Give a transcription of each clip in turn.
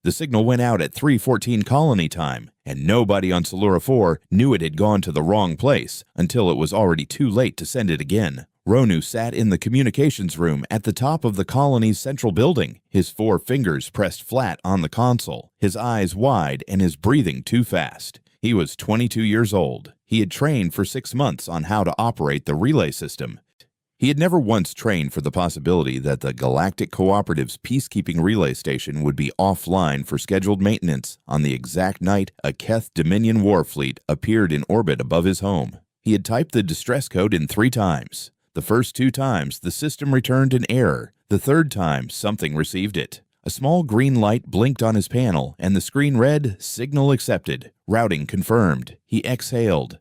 The signal went out at 3:14 colony time, and nobody on Solura 4 knew it had gone to the wrong place until it was already too late to send it again. Ronu sat in the communications room at the top of the colony's central building, his 4 fingers pressed flat on the console, his eyes wide and his breathing too fast. He was 22 years old. He had trained for 6 months on how to operate the relay system. He had never once trained for the possibility that the Galactic Cooperative's peacekeeping relay station would be offline for scheduled maintenance on the exact night a Keth Dominion war fleet appeared in orbit above his home. He had typed the distress code in 3 times. The first 2 times, the system returned an error. The third time, something received it. A small green light blinked on his panel, and the screen read, "Signal accepted. Routing confirmed." He exhaled.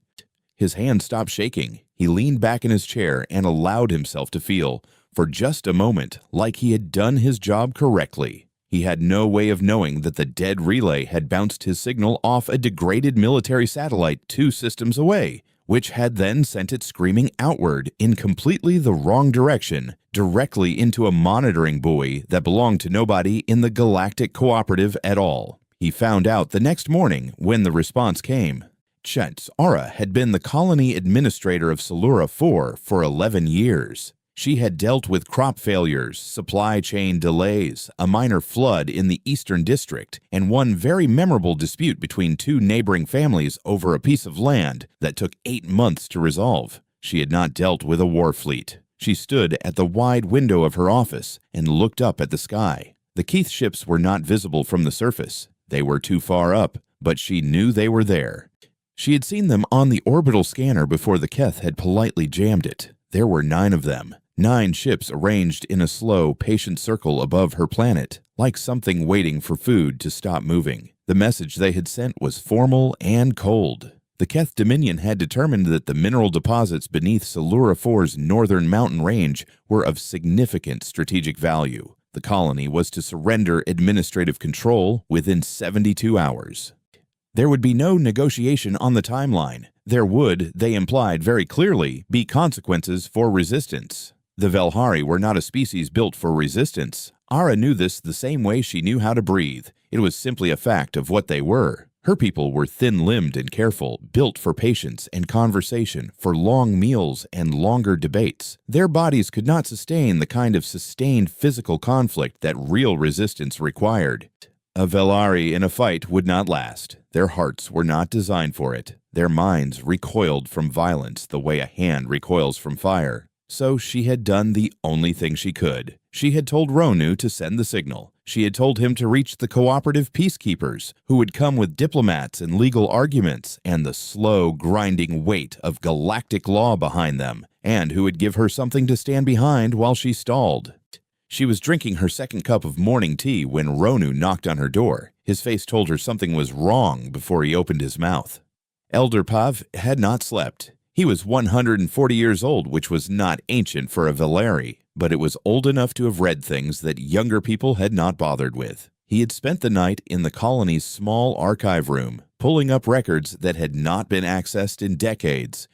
His hand stopped shaking. He leaned back in his chair and allowed himself to feel, for just a moment, like he had done his job correctly. He had no way of knowing that the dead relay had bounced his signal off a degraded military satellite 2 systems away, which had then sent it screaming outward in completely the wrong direction, directly into a monitoring buoy that belonged to nobody in the Galactic Cooperative at all. He found out the next morning when the response came. Chance Aura had been the colony administrator of Solura 4 for 11 years. She had dealt with crop failures, supply chain delays, a minor flood in the Eastern District, and one very memorable dispute between 2 neighboring families over a piece of land that took 8 months to resolve. She had not dealt with a war fleet. She stood at the wide window of her office and looked up at the sky. The Keith ships were not visible from the surface. They were too far up, but she knew they were there. She had seen them on the orbital scanner before the Keth had politely jammed it. There were 9 of them. 9 ships arranged in a slow, patient circle above her planet, like something waiting for food to stop moving. The message they had sent was formal and cold. The Keth Dominion had determined that the mineral deposits beneath Solura 4's northern mountain range were of significant strategic value. The colony was to surrender administrative control within 72 hours. There would be no negotiation on the timeline. There would, they implied very clearly, be consequences for resistance. The Velhari were not a species built for resistance. Ara knew this the same way she knew how to breathe. It was simply a fact of what they were. Her people were thin-limbed and careful, built for patience and conversation, for long meals and longer debates. Their bodies could not sustain the kind of sustained physical conflict that real resistance required. A Velhari in a fight would not last. Their hearts were not designed for it. Their minds recoiled from violence the way a hand recoils from fire. So she had done the only thing she could. She had told Ronu to send the signal. She had told him to reach the cooperative peacekeepers, who would come with diplomats and legal arguments and the slow, grinding weight of galactic law behind them, and who would give her something to stand behind while she stalled. She was drinking her second cup of morning tea when Ronu knocked on her door. His face told her something was wrong before he opened his mouth. Elder Pav had not slept. He was 140 years old, which was not ancient for a Velhari, but it was old enough to have read things that younger people had not bothered with. He had spent the night in the colony's small archive room, pulling up records that had not been accessed in decades,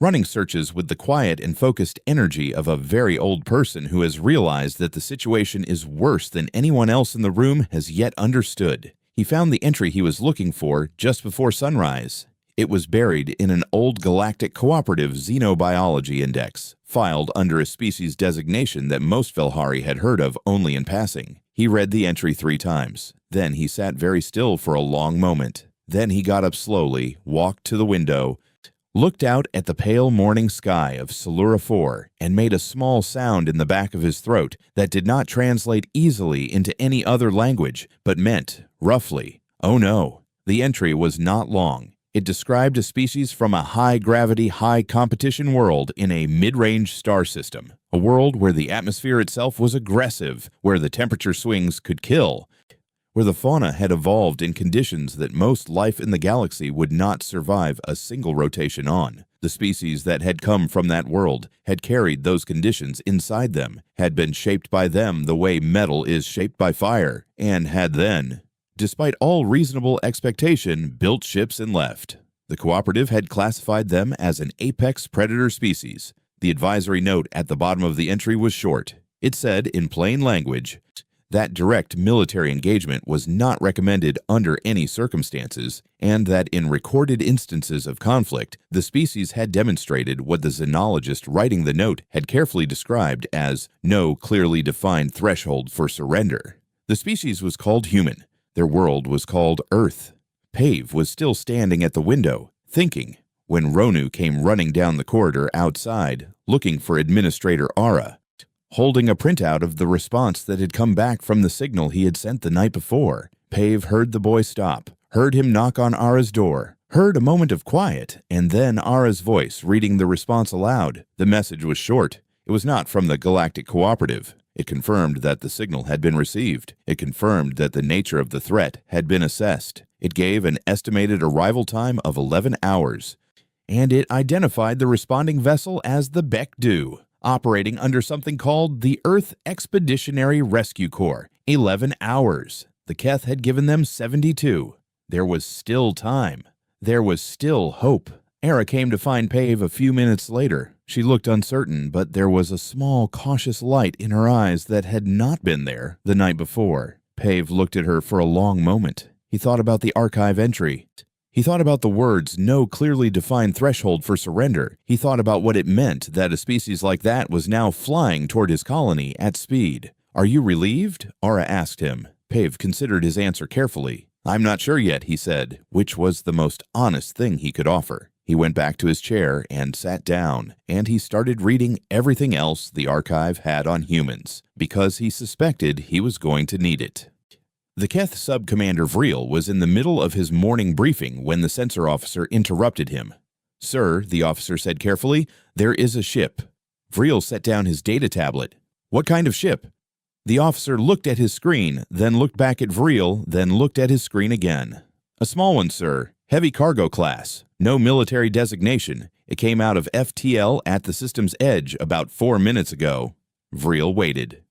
running searches with the quiet and focused energy of a very old person who has realized that the situation is worse than anyone else in the room has yet understood. He found the entry he was looking for just before sunrise. It was buried in an old Galactic Cooperative Xenobiology Index, filed under a species designation that most Velhari had heard of only in passing. He read the entry 3 times. Then he sat very still for a long moment. Then he got up slowly, walked to the window, looked out at the pale morning sky of Solura 4, and made a small sound in the back of his throat that did not translate easily into any other language, but meant, roughly, "Oh no." The entry was not long. It described a species from a high-gravity, high-competition world in a mid-range star system, a world where the atmosphere itself was aggressive, where the temperature swings could kill, where the fauna had evolved in conditions that most life in the galaxy would not survive a single rotation on. The species that had come from that world had carried those conditions inside them, had been shaped by them the way metal is shaped by fire, and had then, despite all reasonable expectation, built ships and left. The cooperative had classified them as an apex predator species. The advisory note at the bottom of the entry was short. It said, in plain language, that direct military engagement was not recommended under any circumstances, and that in recorded instances of conflict, the species had demonstrated what the xenologist writing the note had carefully described as no clearly defined threshold for surrender. The species was called human. Their world was called Earth. Pave was still standing at the window, thinking, when Ronu came running down the corridor outside, looking for Administrator Ara, holding a printout of the response that had come back from the signal he had sent the night before. Pave heard the boy stop, heard him knock on Ara's door, heard a moment of quiet, and then Ara's voice reading the response aloud. The message was short. It was not from the Galactic Cooperative. It confirmed that the signal had been received. It confirmed that the nature of the threat had been assessed. It gave an estimated arrival time of 11 hours. And it identified the responding vessel as the Bekdu, operating under something called the Earth Expeditionary Rescue Corps. 11 hours. The Keth had given them 72. There was still time. There was still hope. Era came to find Pave a few minutes later. She looked uncertain, but there was a small, cautious light in her eyes that had not been there the night before. Pave looked at her for a long moment. He thought about the archive entry. He thought about the words, no clearly defined threshold for surrender. He thought about what it meant that a species like that was now flying toward his colony at speed. Are you relieved? Ara asked him. Pave considered his answer carefully. I'm not sure yet, he said, which was the most honest thing he could offer. He went back to his chair and sat down, and he started reading everything else the archive had on humans, because he suspected he was going to need it. The Keth Sub-Commander Vreel was in the middle of his morning briefing when the sensor officer interrupted him. Sir, the officer said carefully, there is a ship. Vreel set down his data tablet. What kind of ship? The officer looked at his screen, then looked back at Vreel, then looked at his screen again. A small one, sir. Heavy cargo class. No military designation. It came out of FTL at the system's edge about 4 minutes ago. Vreel waited.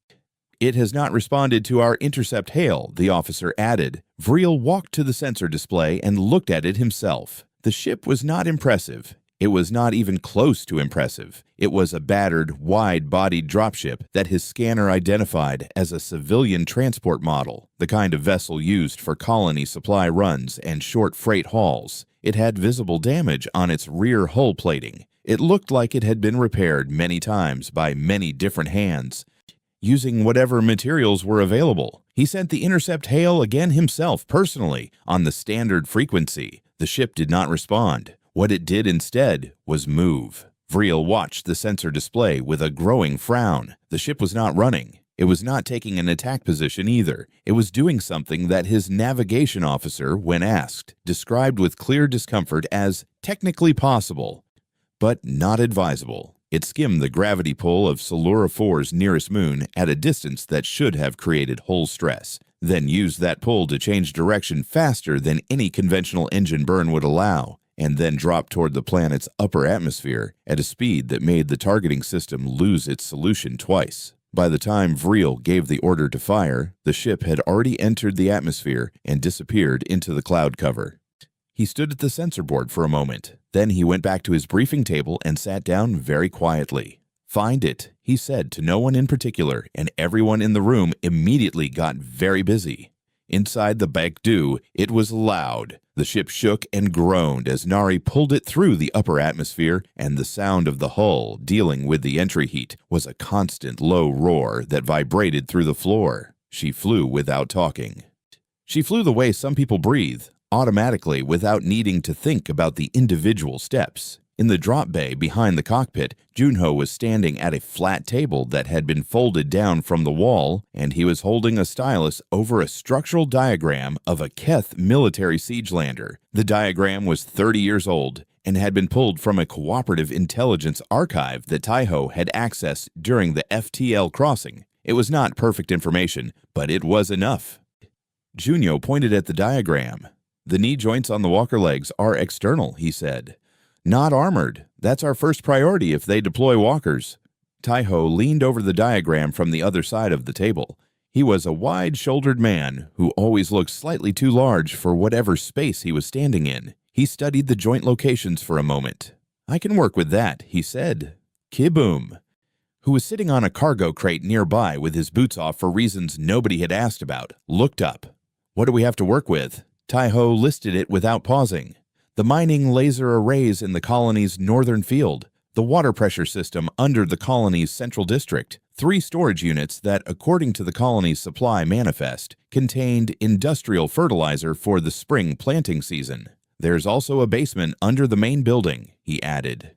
It has not responded to our intercept hail, the officer added. Vreel walked to the sensor display and looked at it himself. The ship was not impressive. It was not even close to impressive. It was a battered, wide-bodied dropship that his scanner identified as a civilian transport model, the kind of vessel used for colony supply runs and short freight hauls. It had visible damage on its rear hull plating. It looked like it had been repaired many times by many different hands, using whatever materials were available. He sent the intercept hail again himself personally on the standard frequency. The ship did not respond. What it did instead was move. Vreel watched the sensor display with a growing frown. The ship was not running. It was not taking an attack position either. It was doing something that his navigation officer, when asked, described with clear discomfort as technically possible, but not advisable. It skimmed the gravity pull of Solura 4's nearest moon at a distance that should have created hull stress, then used that pull to change direction faster than any conventional engine burn would allow, and then dropped toward the planet's upper atmosphere at a speed that made the targeting system lose its solution twice. By the time Vreel gave the order to fire, the ship had already entered the atmosphere and disappeared into the cloud cover. He stood at the sensor board for a moment. Then he went back to his briefing table and sat down very quietly. Find it, he said to no one in particular, and everyone in the room immediately got very busy. Inside the Bekdu, it was loud. The ship shook and groaned as Nari pulled it through the upper atmosphere, and the sound of the hull dealing with the entry heat was a constant low roar that vibrated through the floor. She flew without talking. She flew the way some people breathe, automatically without needing to think about the individual steps. In the drop bay behind the cockpit, Junho was standing at a flat table that had been folded down from the wall, and he was holding a stylus over a structural diagram of a Keth military siege lander. The diagram was 30 years old and had been pulled from a cooperative intelligence archive that Taiho had accessed during the FTL crossing. It was not perfect information, but it was enough. Junho pointed at the diagram. The knee joints on the walker legs are external, he said. Not armored. That's our first priority if they deploy walkers. Taiho leaned over the diagram from the other side of the table. He was a wide-shouldered man who always looked slightly too large for whatever space he was standing in. He studied the joint locations for a moment. I can work with that, he said. Kiboom. who was sitting on a cargo crate nearby with his boots off for reasons nobody had asked about, looked up. "What do we have to work with?" Tai-Ho listed it without pausing. "The mining laser arrays in the colony's northern field, the water pressure system under the colony's central district, 3 storage units that, according to the colony's supply manifest, contained industrial fertilizer for the spring planting season. There's also a basement under the main building," he added.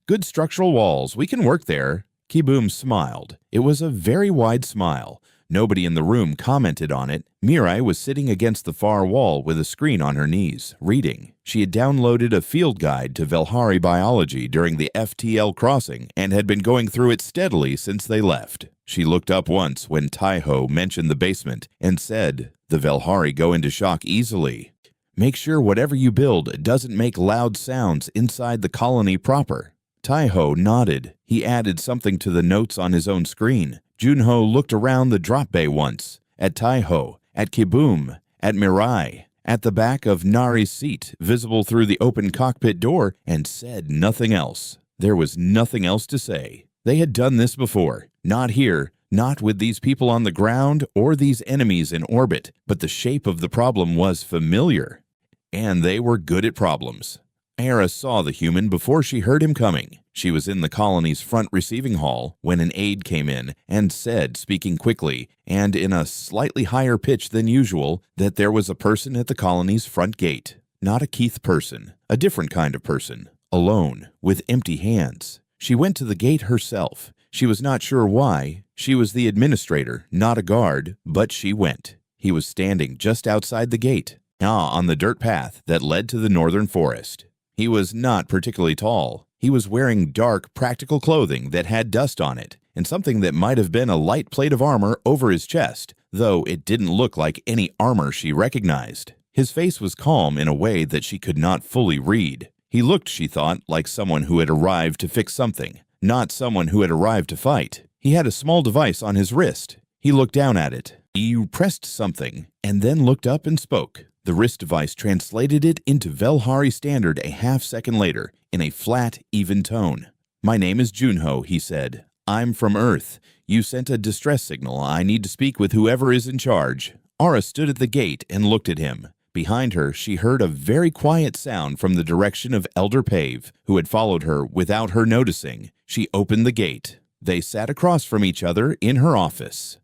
"Good structural walls. We can work there." Kiboom smiled. It was a very wide smile. Nobody in the room commented on it. Mirai was sitting against the far wall with a screen on her knees, reading. She had downloaded a field guide to Velhari biology during the FTL crossing and had been going through it steadily since they left. She looked up once when Tai-Ho mentioned the basement and said, "The Velhari go into shock easily. Make sure whatever you build doesn't make loud sounds inside the colony proper." Tai-Ho nodded. He added something to the notes on his own screen. Junho looked around the drop bay once, at Tai-Ho, at Kiboom, at Mirai, at the back of Nari's seat, visible through the open cockpit door, and said nothing else. There was nothing else to say. They had done this before. Not here, not with these people on the ground or these enemies in orbit, but the shape of the problem was familiar. And they were good at problems. Era saw the human before she heard him coming. She was in the colony's front receiving hall when an aide came in and said, speaking quickly and in a slightly higher pitch than usual, that there was a person at the colony's front gate. Not a Keith person, a different kind of person, alone, with empty hands. She went to the gate herself. She was not sure why. She was the administrator, not a guard, but she went. He was standing just outside the gate, on the dirt path that led to the northern forest. He was not particularly tall. He was wearing dark, practical clothing that had dust on it, and something that might have been a light plate of armor over his chest, though it didn't look like any armor she recognized. His face was calm in a way that she could not fully read. He looked, she thought, like someone who had arrived to fix something, not someone who had arrived to fight. He had a small device on his wrist. He looked down at it. He pressed something, and then looked up and spoke. The wrist device translated it into Velhari Standard a half-second later, in a flat, even tone. "My name is Junho," he said. "I'm from Earth. You sent a distress signal. I need to speak with whoever is in charge." Ara stood at the gate and looked at him. Behind her, she heard a very quiet sound from the direction of Elder Pave, who had followed her without her noticing. She opened the gate. They sat across from each other in her office.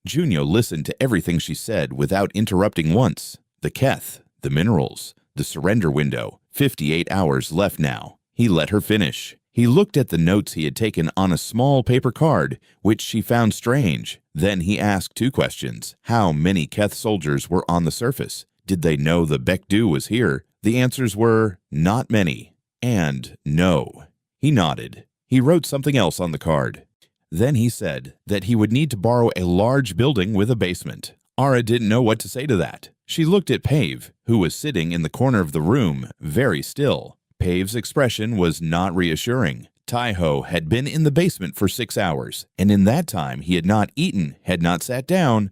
Junho listened to everything she said without interrupting once. The Keth, the minerals, the surrender window, 58 hours left now. He let her finish. He looked at the notes he had taken on a small paper card, which she found strange. Then he asked 2 questions. How many Keth soldiers were on the surface? Did they know the Bekdu was here? The answers were, not many, and no. He nodded. He wrote something else on the card. Then he said that he would need to borrow a large building with a basement. Ara didn't know what to say to that. She looked at Pave, who was sitting in the corner of the room, very still. Pave's expression was not reassuring. Tai-Ho had been in the basement for 6 hours, and in that time he had not eaten, had not sat down,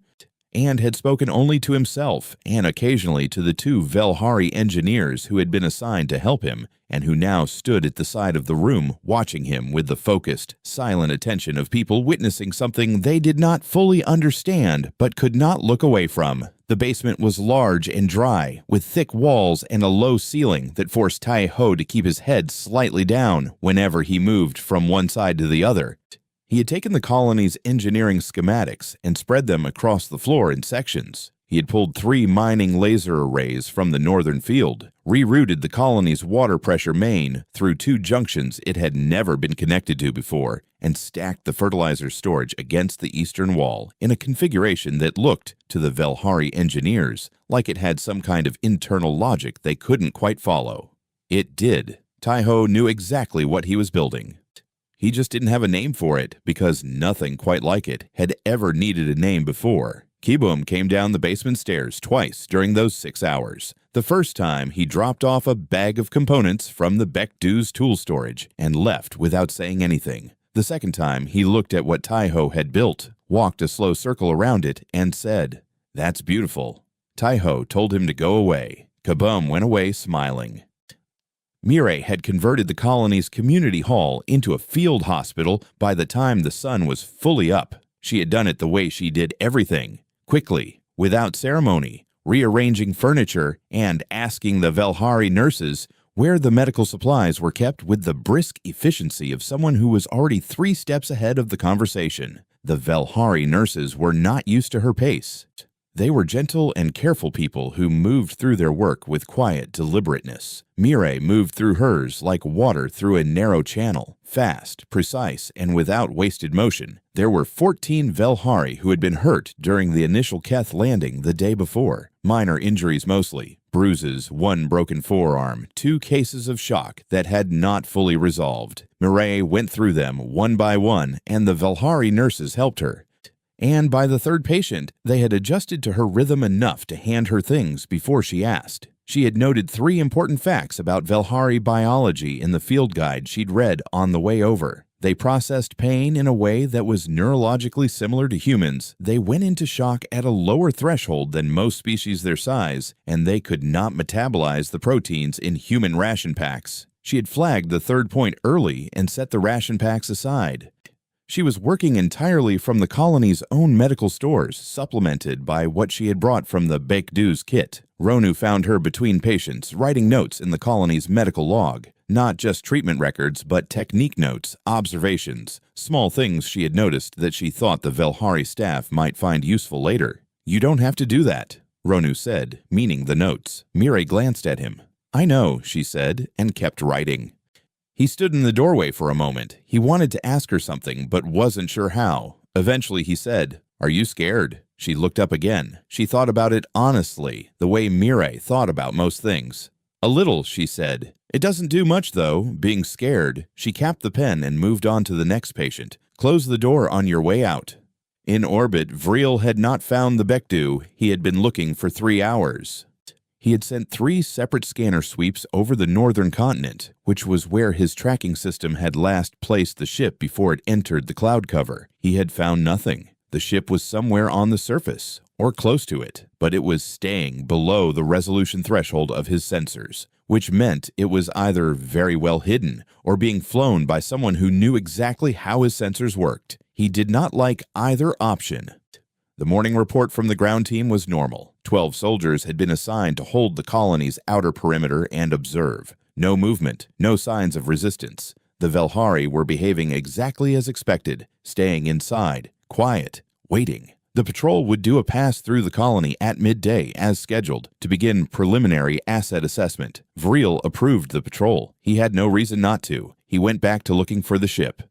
and had spoken only to himself and occasionally to the 2 Velhari engineers who had been assigned to help him and who now stood at the side of the room watching him with the focused, silent attention of people witnessing something they did not fully understand but could not look away from. The basement was large and dry, with thick walls and a low ceiling that forced Tai-Ho to keep his head slightly down whenever he moved from one side to the other. He had taken the colony's engineering schematics and spread them across the floor in sections. He had pulled 3 mining laser arrays from the northern field, rerouted the colony's water pressure main through 2 junctions it had never been connected to before, and stacked the fertilizer storage against the eastern wall in a configuration that looked, to the Velhari engineers, like it had some kind of internal logic they couldn't quite follow. It did. Tai-Ho knew exactly what he was building. He just didn't have a name for it, because nothing quite like it had ever needed a name before. Kiboom came down the basement stairs twice during those 6 hours. The first time, he dropped off a bag of components from the Bekdu's tool storage and left without saying anything. The second time, he looked at what Tai-Ho had built, walked a slow circle around it, and said, "That's beautiful." Tai-Ho told him to go away. Kaboom went away smiling. Mireille had converted the colony's community hall into a field hospital by the time the sun was fully up. She had done it the way she did everything, quickly, without ceremony, rearranging furniture and asking the Velhari nurses where the medical supplies were kept with the brisk efficiency of someone who was already 3 steps ahead of the conversation. The Velhari nurses were not used to her pace. They were gentle and careful people who moved through their work with quiet deliberateness. Mireille moved through hers like water through a narrow channel, fast, precise, and without wasted motion. There were 14 Velhari who had been hurt during the initial Keth landing the day before. Minor injuries mostly, bruises, 1 broken forearm, 2 cases of shock that had not fully resolved. Mireille went through them one by one, and the Velhari nurses helped her. And by the 3rd patient, they had adjusted to her rhythm enough to hand her things before she asked. She had noted 3 important facts about Velhari biology in the field guide she'd read on the way over. They processed pain in a way that was neurologically similar to humans. They went into shock at a lower threshold than most species their size, and they could not metabolize the proteins in human ration packs. She had flagged the 3rd point early and set the ration packs aside. She was working entirely from the colony's own medical stores, supplemented by what she had brought from the Bekdu's kit. Ronu found her between patients, writing notes in the colony's medical log. Not just treatment records, but technique notes, observations, small things she had noticed that she thought the Velhari staff might find useful later. "You don't have to do that," Ronu said, meaning the notes. Mireille glanced at him. "I know," she said, and kept writing. He stood in the doorway for a moment. He wanted to ask her something, but wasn't sure how. Eventually he said, "Are you scared?" She looked up again. She thought about it honestly, the way Mireille thought about most things. "A little," she said. "It doesn't do much, though, being scared." She capped the pen and moved on to the next patient. "Close the door on your way out." In orbit, Vril had not found the Bekdu he had been looking for 3 hours. He had sent 3 separate scanner sweeps over the northern continent, which was where his tracking system had last placed the ship before it entered the cloud cover. He had found nothing. The ship was somewhere on the surface, or close to it, but it was staying below the resolution threshold of his sensors, which meant it was either very well hidden or being flown by someone who knew exactly how his sensors worked. He did not like either option. The morning report from the ground team was normal. 12 soldiers had been assigned to hold the colony's outer perimeter and observe. No movement, no signs of resistance. The Velhari were behaving exactly as expected, staying inside, quiet, waiting. The patrol would do a pass through the colony at midday as scheduled to begin preliminary asset assessment. Vril approved the patrol. He had no reason not to. He went back to looking for the ship.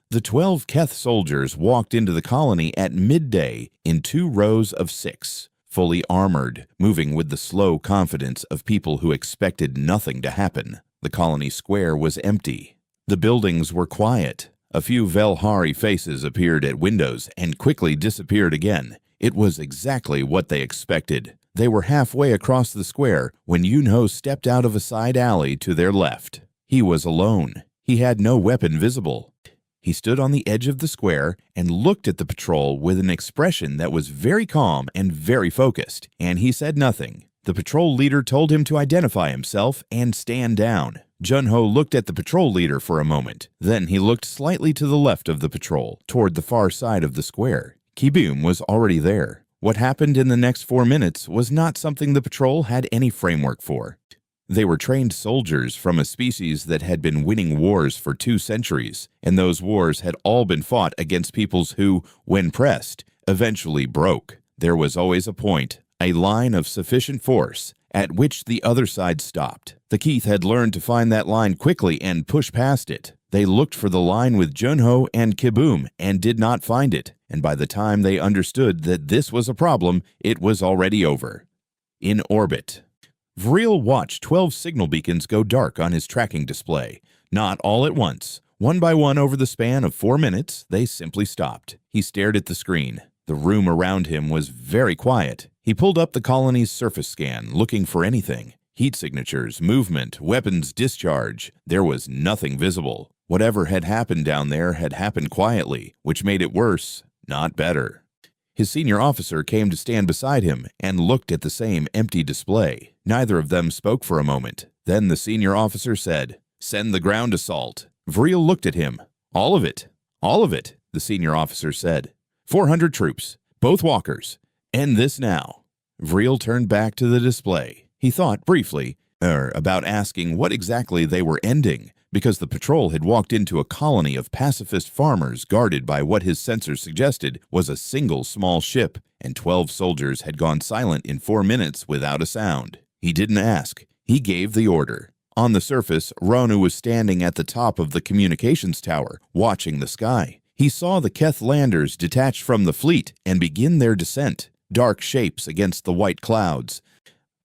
The 12 Keth soldiers walked into the colony at midday in 2 rows of 6, fully armored, moving with the slow confidence of people who expected nothing to happen. The colony square was empty. The buildings were quiet. A few Velhari faces appeared at windows and quickly disappeared again. It was exactly what they expected. They were halfway across the square when Yunho stepped out of a side alley to their left. He was alone. He had no weapon visible. He stood on the edge of the square and looked at the patrol with an expression that was very calm and very focused, and he said nothing. The patrol leader told him to identify himself and stand down. Junho looked at the patrol leader for a moment. Then he looked slightly to the left of the patrol, toward the far side of the square. Kibum was already there. What happened in the next 4 minutes was not something the patrol had any framework for. They were trained soldiers from a species that had been winning wars for 2 centuries, and those wars had all been fought against peoples who, when pressed, eventually broke. There was always a point, a line of sufficient force, at which the other side stopped. The Keith had learned to find that line quickly and push past it. They looked for the line with Junho and Kibum and did not find it, and by the time they understood that this was a problem, it was already over. In orbit. Vril watched 12 signal beacons go dark on his tracking display. Not all at once. One by one over the span of 4 minutes, they simply stopped. He stared at the screen. The room around him was very quiet. He pulled up the colony's surface scan, looking for anything. Heat signatures, movement, weapons discharge. There was nothing visible. Whatever had happened down there had happened quietly, which made it worse, not better. His senior officer came to stand beside him and looked at the same empty display. Neither of them spoke for a moment. Then the senior officer said, "Send the ground assault." Vril looked at him. "All of it. All of it," the senior officer said. 400 troops, both walkers. End this now." Vril turned back to the display. He thought briefly about asking what exactly they were ending, because the patrol had walked into a colony of pacifist farmers guarded by what his sensors suggested was a single small ship, and 12 soldiers had gone silent in 4 minutes without a sound. He didn't ask. He gave the order. On the surface, Ronu was standing at the top of the communications tower, watching the sky. He saw the Keth landers detach from the fleet and begin their descent, dark shapes against the white clouds.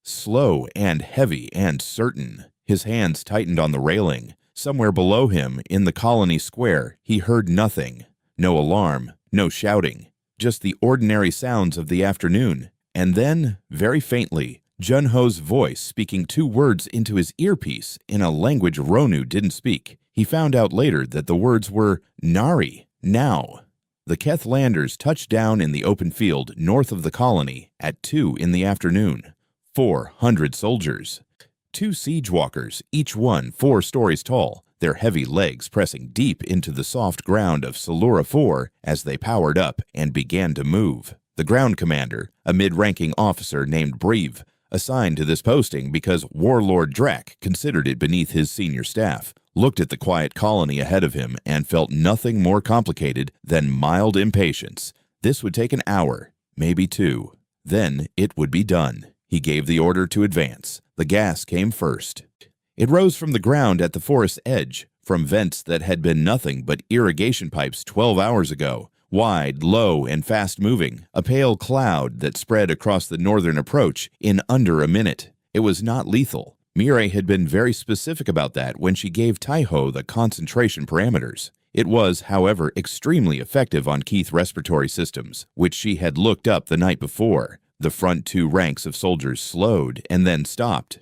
Slow and heavy and certain. His hands tightened on the railing. Somewhere below him, in the colony square, he heard nothing. No alarm, no shouting, just the ordinary sounds of the afternoon. And then, very faintly, Junho's voice speaking 2 words into his earpiece in a language Ronu didn't speak. He found out later that the words were Nari, now. The Keth landers touched down in the open field north of the colony at 2 in the afternoon. 400 soldiers. 2 siege walkers, each one 4 stories tall, their heavy legs pressing deep into the soft ground of Salura 4 as they powered up and began to move. The ground commander, a mid-ranking officer named Breve, assigned to this posting because Warlord Drac considered it beneath his senior staff, looked at the quiet colony ahead of him and felt nothing more complicated than mild impatience. This would take an hour, maybe 2. Then it would be done. He gave the order to advance. The gas came first. It rose from the ground at the forest's edge, from vents that had been nothing but irrigation pipes 12 hours ago, wide, low, and fast-moving, a pale cloud that spread across the northern approach in under a minute. It was not lethal. Mireille had been very specific about that when she gave Taiho the concentration parameters. It was, however, extremely effective on Keith respiratory systems, which she had looked up the night before. The front 2 ranks of soldiers slowed and then stopped,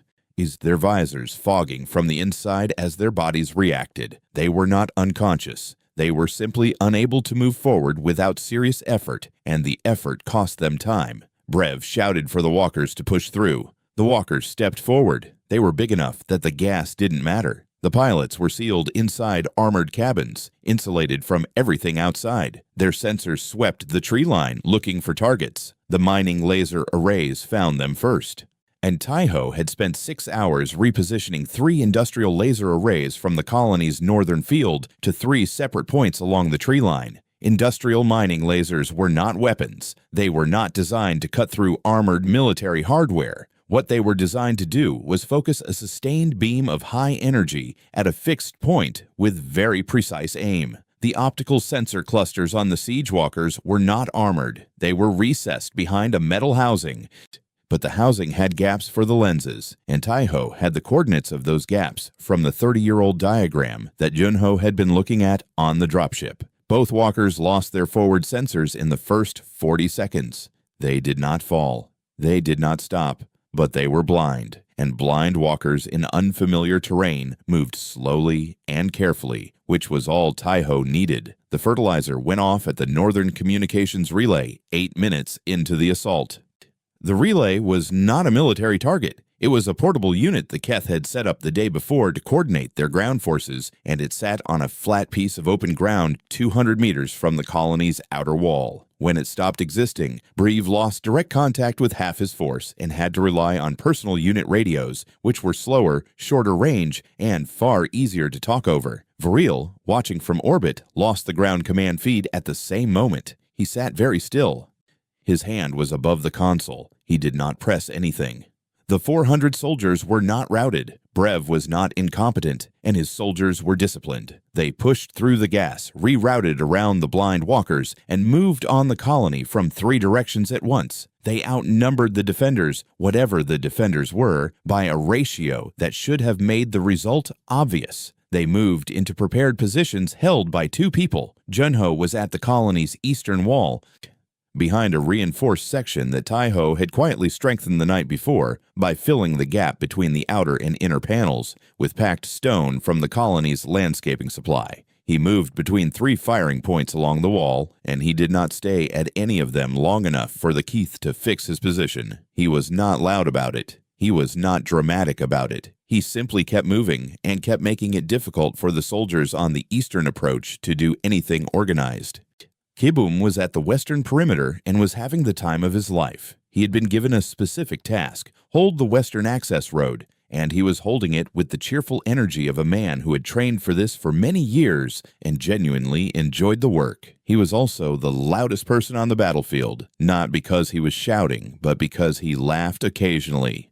their visors fogging from the inside as their bodies reacted. They were not unconscious. They were simply unable to move forward without serious effort, and the effort cost them time. Brev shouted for the walkers to push through. The walkers stepped forward. They were big enough that the gas didn't matter. The pilots were sealed inside armored cabins, insulated from everything outside. Their sensors swept the tree line looking for targets. The mining laser arrays found them first. And Taiho had spent 6 hours repositioning 3 industrial laser arrays from the colony's northern field to 3 separate points along the tree line. Industrial mining lasers were not weapons. They were not designed to cut through armored military hardware. What they were designed to do was focus a sustained beam of high energy at a fixed point with very precise aim. The optical sensor clusters on the siege walkers were not armored. They were recessed behind a metal housing. But the housing had gaps for the lenses, and Taiho had the coordinates of those gaps from the 30-year-old diagram that Junho had been looking at on the dropship. Both walkers lost their forward sensors in the first 40 seconds. They did not fall. They did not stop. But they were blind, and blind walkers in unfamiliar terrain moved slowly and carefully, which was all Taiho needed. The fertilizer went off at the Northern Communications Relay 8 minutes into the assault. The relay was not a military target. It was a portable unit the Keth had set up the day before to coordinate their ground forces, and it sat on a flat piece of open ground 200 meters from the colony's outer wall. When it stopped existing, Breve lost direct contact with half his force and had to rely on personal unit radios, which were slower, shorter range, and far easier to talk over. Vril, watching from orbit, lost the ground command feed at the same moment. He sat very still. His hand was above the console. He did not press anything. The 400 soldiers were not routed. Brev was not incompetent, and his soldiers were disciplined. They pushed through the gas, rerouted around the blind walkers, and moved on the colony from 3 directions at once. They outnumbered the defenders, whatever the defenders were, by a ratio that should have made the result obvious. They moved into prepared positions held by 2 people. Junho was at the colony's eastern wall, behind a reinforced section that Taiho had quietly strengthened the night before by filling the gap between the outer and inner panels with packed stone from the colony's landscaping supply. He moved between 3 firing points along the wall, and he did not stay at any of them long enough for the Keith to fix his position. He was not loud about it. He was not dramatic about it. He simply kept moving and kept making it difficult for the soldiers on the eastern approach to do anything organized. Kibum was at the western perimeter and was having the time of his life. He had been given a specific task: hold the western access road, and he was holding it with the cheerful energy of a man who had trained for this for many years and genuinely enjoyed the work. He was also the loudest person on the battlefield, not because he was shouting, but because he laughed occasionally.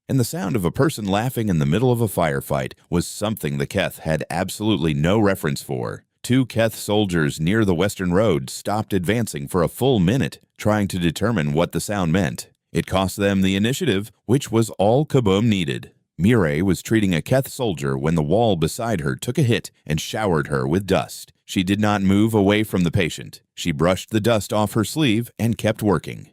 And the sound of a person laughing in the middle of a firefight was something the Keth had absolutely no reference for. 2 Keth soldiers near the western road stopped advancing for a full minute, trying to determine what the sound meant. It cost them the initiative, which was all Kibum needed. Mireille was treating a Keth soldier when the wall beside her took a hit and showered her with dust. She did not move away from the patient. She brushed the dust off her sleeve and kept working.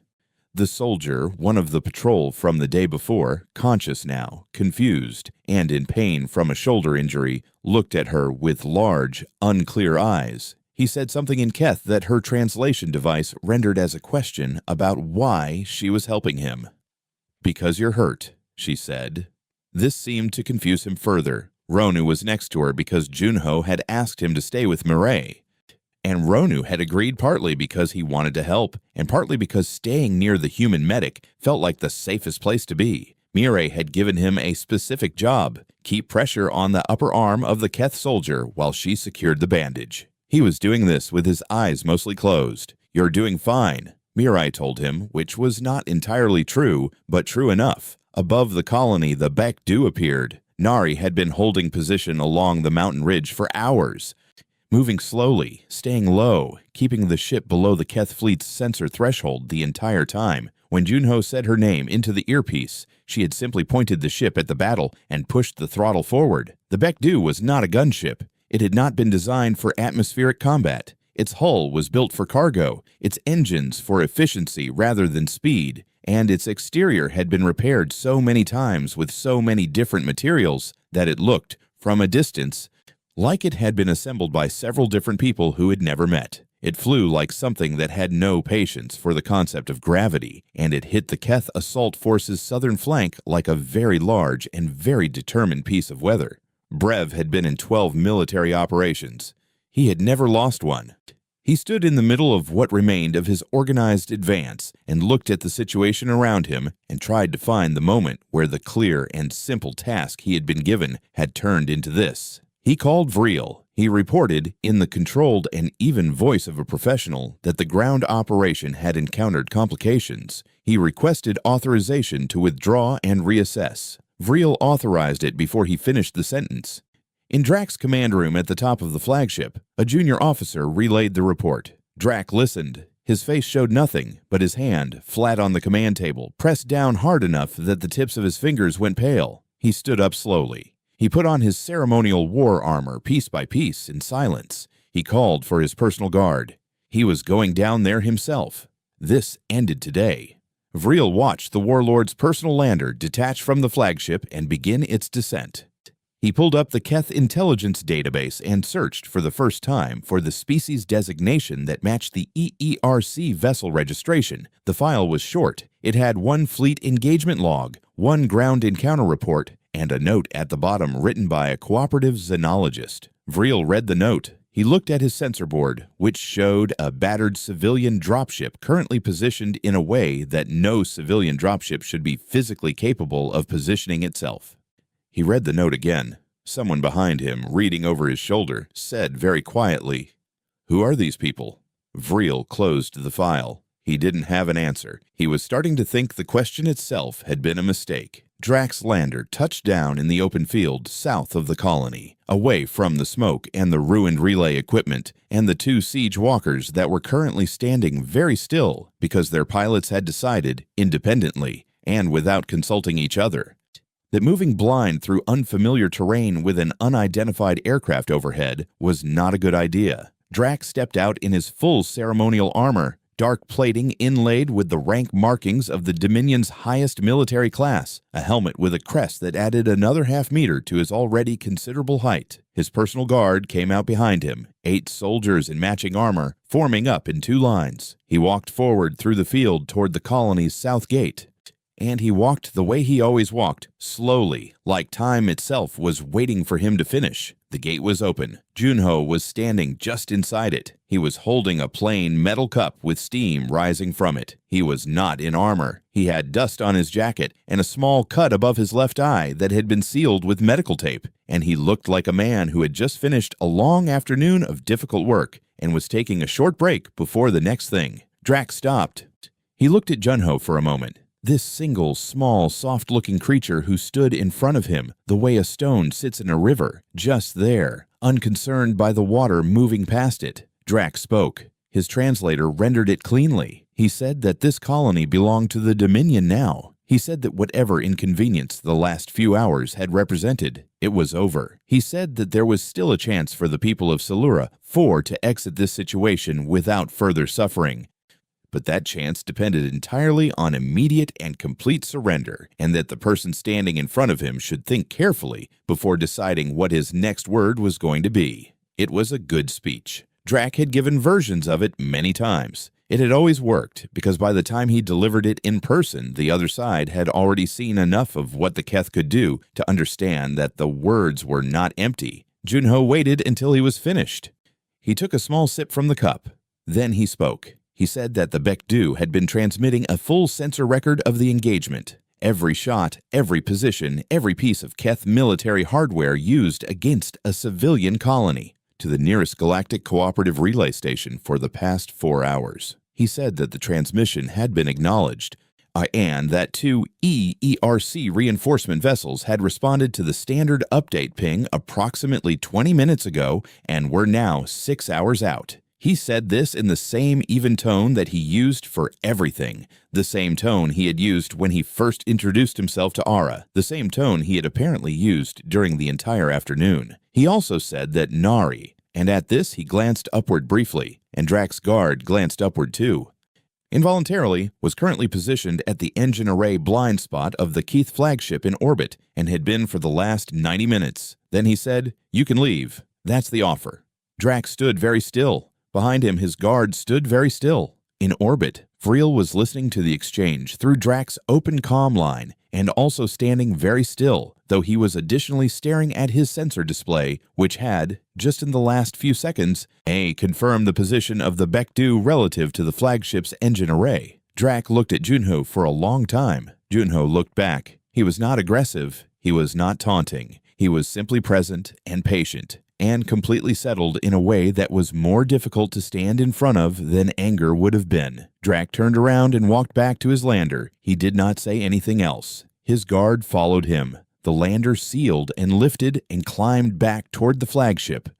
The soldier, one of the patrol from the day before, conscious now, confused, and in pain from a shoulder injury, looked at her with large, unclear eyes. He said something in Keth that her translation device rendered as a question about why she was helping him. "Because you're hurt," she said. This seemed to confuse him further. Ronu was next to her because Junho had asked him to stay with Mireille. And Ronu had agreed partly because he wanted to help, and partly because staying near the human medic felt like the safest place to be. Mireille had given him a specific job: keep pressure on the upper arm of the Keth soldier while she secured the bandage. He was doing this with his eyes mostly closed. "You're doing fine," Mireille told him, which was not entirely true, but true enough. Above the colony, the Bek-Du appeared. Nari had been holding position along the mountain ridge for hours, moving slowly, staying low, keeping the ship below the Keth fleet's sensor threshold the entire time. When Junho said her name into the earpiece, she had simply pointed the ship at the battle and pushed the throttle forward. The Bek-Du was not a gunship. It had not been designed for atmospheric combat. Its hull was built for cargo, its engines for efficiency rather than speed, and its exterior had been repaired so many times with so many different materials that it looked, from a distance, like it had been assembled by several different people who had never met. It flew like something that had no patience for the concept of gravity, and it hit the Keth assault force's southern flank like a very large and very determined piece of weather. Brev had been in 12 military operations. He had never lost one. He stood in the middle of what remained of his organized advance and looked at the situation around him and tried to find the moment where the clear and simple task he had been given had turned into this. He called Vril. He reported, in the controlled and even voice of a professional, that the ground operation had encountered complications. He requested authorization to withdraw and reassess. Vril authorized it before he finished the sentence. In Drack's command room at the top of the flagship, a junior officer relayed the report. Drack listened. His face showed nothing, but his hand, flat on the command table, pressed down hard enough that the tips of his fingers went pale. He stood up slowly. He put on his ceremonial war armor piece by piece in silence. He called for his personal guard. He was going down there himself. This ended today. Vril watched the warlord's personal lander detach from the flagship and begin its descent. He pulled up the Keth intelligence database and searched for the first time for the species designation that matched the EERC vessel registration. The file was short. It had 1 fleet engagement log, 1 ground encounter report, and a note at the bottom written by a cooperative xenologist. Vril read the note. He looked at his sensor board, which showed a battered civilian dropship currently positioned in a way that no civilian dropship should be physically capable of positioning itself. He read the note again. Someone behind him, reading over his shoulder, said very quietly, "Who are these people?" Vril closed the file. He didn't have an answer. He was starting to think the question itself had been a mistake. Drack's lander touched down in the open field south of the colony, away from the smoke and the ruined relay equipment and the 2 siege walkers that were currently standing very still because their pilots had decided, independently and without consulting each other, that moving blind through unfamiliar terrain with an unidentified aircraft overhead was not a good idea. Drack stepped out in his full ceremonial armor, dark plating inlaid with the rank markings of the Dominion's highest military class, a helmet with a crest that added another half-meter to his already considerable height. His personal guard came out behind him, 8 soldiers in matching armor, forming up in 2 lines. He walked forward through the field toward the colony's south gate. and he walked the way he always walked, slowly, like time itself was waiting for him to finish. The gate was open. Junho was standing just inside it. He was holding a plain metal cup with steam rising from it. He was not in armor. He had dust on his jacket and a small cut above his left eye that had been sealed with medical tape, and he looked like a man who had just finished a long afternoon of difficult work and was taking a short break before the next thing. Drax stopped. He looked at Junho for a moment. This single, small, soft-looking creature who stood in front of him, the way a stone sits in a river, just there, unconcerned by the water moving past it. Drax spoke. His translator rendered it cleanly. He said that this colony belonged to the Dominion now. He said that whatever inconvenience the last few hours had represented, it was over. He said that there was still a chance for the people of Salura IV to exit this situation without further suffering. But that chance depended entirely on immediate and complete surrender, and that the person standing in front of him should think carefully before deciding what his next word was going to be. It was a good speech. Drac had given versions of it many times. It had always worked, because by the time he delivered it in person, the other side had already seen enough of what the Keth could do to understand that the words were not empty. Junho waited until he was finished. He took a small sip from the cup. Then he spoke. He said that the Bekdu had been transmitting a full sensor record of the engagement. Every shot, every position, every piece of Keth military hardware used against a civilian colony, to the nearest galactic cooperative relay station for the past 4 hours. He said that the transmission had been acknowledged, and that 2 EERC reinforcement vessels had responded to the standard update ping approximately 20 minutes ago and were now 6 hours out. He said this in the same even tone that he used for everything, the same tone he had used when he first introduced himself to Ara, the same tone he had apparently used during the entire afternoon. He also said that Nari, and at this he glanced upward briefly, and Drax's guard glanced upward too, involuntarily was currently positioned at the engine array blind spot of the Keith flagship in orbit and had been for the last 90 minutes. Then he said, "You can leave. That's the offer." Drax stood very still. Behind him, his guard stood very still. In orbit, Vreel was listening to the exchange through Drax's open comm line and also standing very still, though he was additionally staring at his sensor display, which had, just in the last few seconds, confirmed the position of the Bekdu relative to the flagship's engine array. Drax looked at Junho for a long time. Junho looked back. He was not aggressive. He was not taunting. He was simply present and patient, and completely settled in a way that was more difficult to stand in front of than anger would have been. Drac turned around and walked back to his lander. He did not say anything else. His guard followed him. The lander sealed and lifted and climbed back toward the flagship.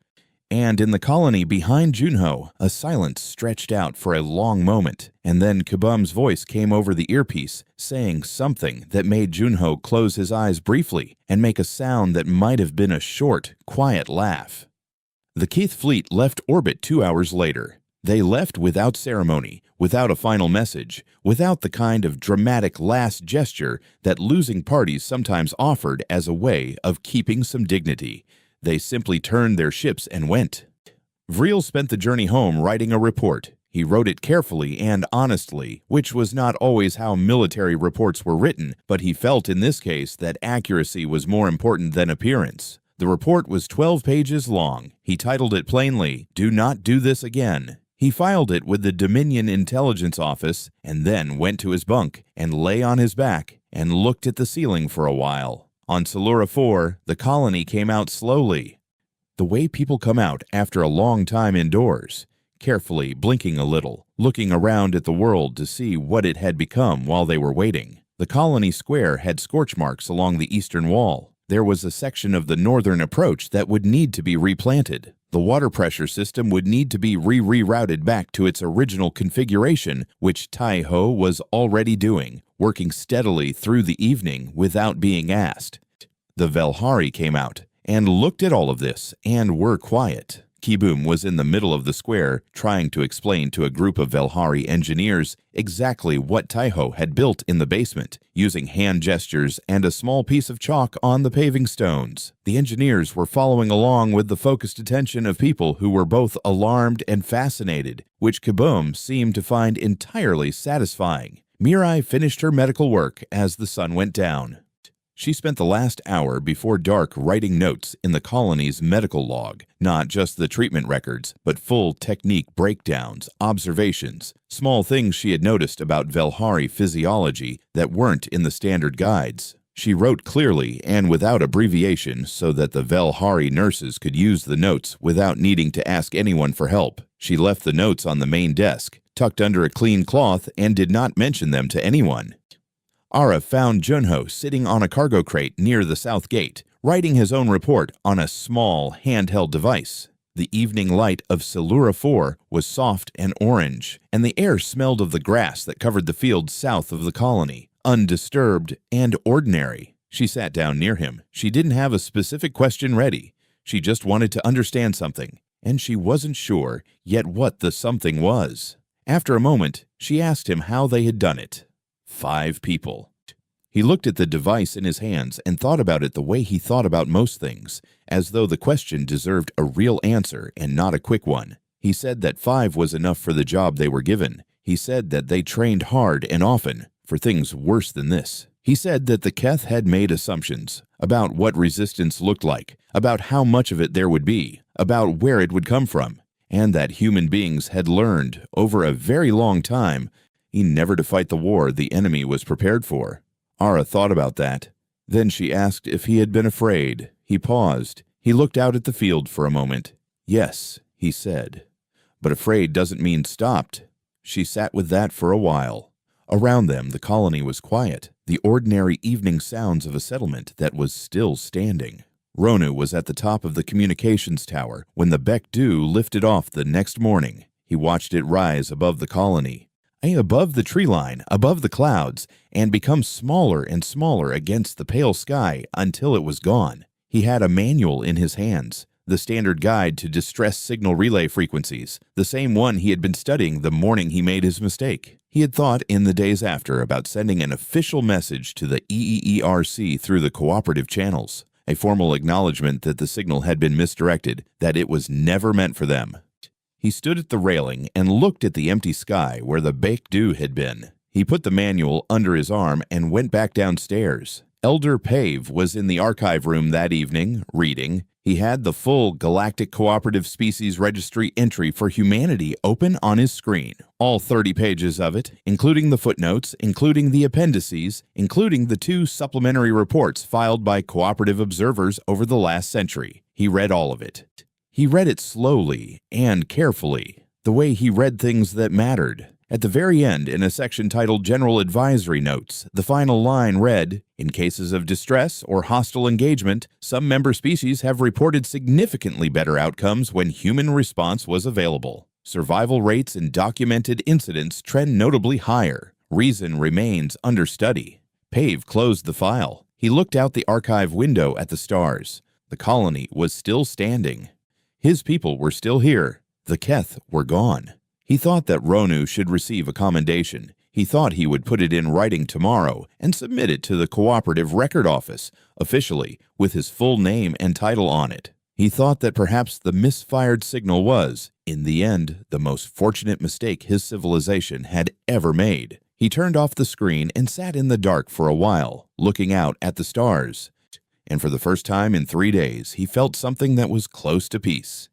And in the colony behind Junho, a silence stretched out for a long moment, and then Kabum's voice came over the earpiece, saying something that made Junho close his eyes briefly and make a sound that might have been a short, quiet laugh. The Keith fleet left orbit 2 hours later. They left without ceremony, without a final message, without the kind of dramatic last gesture that losing parties sometimes offered as a way of keeping some dignity. They simply turned their ships and went. Vreel spent the journey home writing a report. He wrote it carefully and honestly, which was not always how military reports were written, but he felt in this case that accuracy was more important than appearance. The report was 12 pages long. He titled it plainly, "Do Not Do This Again." He filed it with the Dominion Intelligence Office and then went to his bunk and lay on his back and looked at the ceiling for a while. On Salura IV, the colony came out slowly, the way people come out after a long time indoors, carefully blinking a little, looking around at the world to see what it had become while they were waiting. The colony square had scorch marks along the eastern wall. There was a section of the northern approach that would need to be replanted. The water pressure system would need to be rerouted back to its original configuration, which Tai-Ho was already doing, working steadily through the evening without being asked. The Velhari came out and looked at all of this and were quiet. Kibum was in the middle of the square, trying to explain to a group of Velhari engineers exactly what Tai-Ho had built in the basement, using hand gestures and a small piece of chalk on the paving stones. The engineers were following along with the focused attention of people who were both alarmed and fascinated, which Kibum seemed to find entirely satisfying. Mirai finished her medical work as the sun went down. She spent the last hour before dark writing notes in the colony's medical log, not just the treatment records, but full technique breakdowns, observations, small things she had noticed about Velhari physiology that weren't in the standard guides. She wrote clearly and without abbreviation so that the Velhari nurses could use the notes without needing to ask anyone for help. She left the notes on the main desk, tucked under a clean cloth, and did not mention them to anyone. Ara found Junho sitting on a cargo crate near the south gate, writing his own report on a small, handheld device. The evening light of Silura 4 was soft and orange, and the air smelled of the grass that covered the fields south of the colony, undisturbed and ordinary. She sat down near him. She didn't have a specific question ready. She just wanted to understand something, and she wasn't sure yet what the something was. After a moment, she asked him how they had done it. 5 people. He looked at the device in his hands and thought about it the way he thought about most things, as though the question deserved a real answer and not a quick one. He said that 5 was enough for the job they were given. He said that they trained hard and often for things worse than this. He said that the Keth had made assumptions about what resistance looked like, about how much of it there would be, about where it would come from, and that human beings had learned over a very long time never to fight the war the enemy was prepared for. Ara thought about that. Then she asked if he had been afraid. He paused. He looked out at the field for a moment. Yes, he said. But afraid doesn't mean stopped. She sat with that for a while. Around them, the colony was quiet, the ordinary evening sounds of a settlement that was still standing. Ronu was at the top of the communications tower when the Beck-Dew lifted off the next morning. He watched it rise above the colony, above the tree line, above the clouds, and become smaller and smaller against the pale sky until it was gone. He had a manual in his hands, the standard guide to distress signal relay frequencies, the same one he had been studying the morning he made his mistake. He had thought in the days after about sending an official message to the EEERC through the cooperative channels, a formal acknowledgement that the signal had been misdirected, that it was never meant for them. He stood at the railing and looked at the empty sky where the Beck-Dew had been. He put the manual under his arm and went back downstairs. Elder Pave was in the archive room that evening, reading. He had the full Galactic Cooperative Species Registry entry for humanity open on his screen. All 30 pages of it, including the footnotes, including the appendices, including the 2 supplementary reports filed by cooperative observers over the last century. He read all of it. He read it slowly and carefully, the way he read things that mattered. At the very end, in a section titled General Advisory Notes, the final line read, "In cases of distress or hostile engagement, some member species have reported significantly better outcomes when human response was available. Survival rates in documented incidents trend notably higher. Reason remains under study." Pave closed the file. He looked out the archive window at the stars. The colony was still standing. His people were still here. The Keth were gone. He thought that Ronu should receive a commendation. He thought he would put it in writing tomorrow and submit it to the Cooperative Record Office, officially, with his full name and title on it. He thought that perhaps the misfired signal was, in the end, the most fortunate mistake his civilization had ever made. He turned off the screen and sat in the dark for a while, looking out at the stars. And for the first time in 3 days, he felt something that was close to peace.